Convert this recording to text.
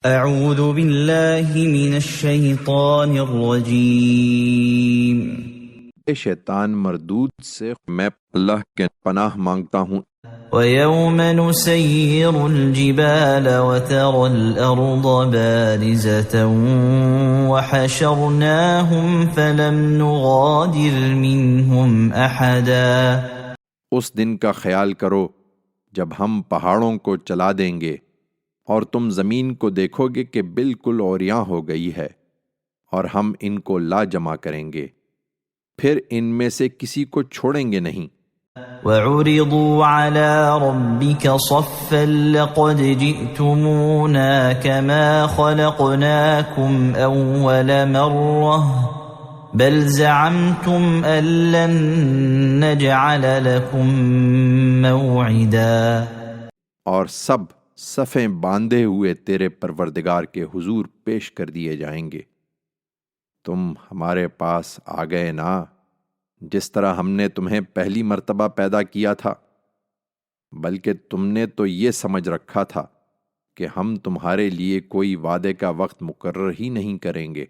اعوذ باللہ من الشیطان الرجیم۔ شیطان مردود سے میں اللہ کے پناہ مانگتا ہوں۔ وَيَوْمَ نُسَيِّرُ الْجِبَالَ وَتَرَى الْأَرْضَ بَارِزَةً وَحَشَرْنَاهُمْ فَلَمْ نُغَادِرْ مِنْهُمْ أَحَدًا۔ اس دن کا خیال کرو جب ہم پہاڑوں کو چلا دیں گے اور تم زمین کو دیکھو گے کہ بالکل عریاں ہو گئی ہے، اور ہم ان کو لا جمع کریں گے، پھر ان میں سے کسی کو چھوڑیں گے نہیں۔ وَعُرِضُوا عَلَى رَبِّكَ صَفًّا لَقَدْ جِئْتُمُونَا كَمَا خَلَقْنَاكُمْ أَوَّلَ مَرَّةٍ بَلْ زَعَمْتُمْ أَن لَّن نَّجْعَلَ لَكُم مَّوْعِدًا۔ اور سب صفیں باندھے ہوئے تیرے پروردگار کے حضور پیش کر دیے جائیں گے۔ تم ہمارے پاس آ گئے نا، جس طرح ہم نے تمہیں پہلی مرتبہ پیدا کیا تھا، بلکہ تم نے تو یہ سمجھ رکھا تھا کہ ہم تمہارے لیے کوئی وعدے کا وقت مقرر ہی نہیں کریں گے۔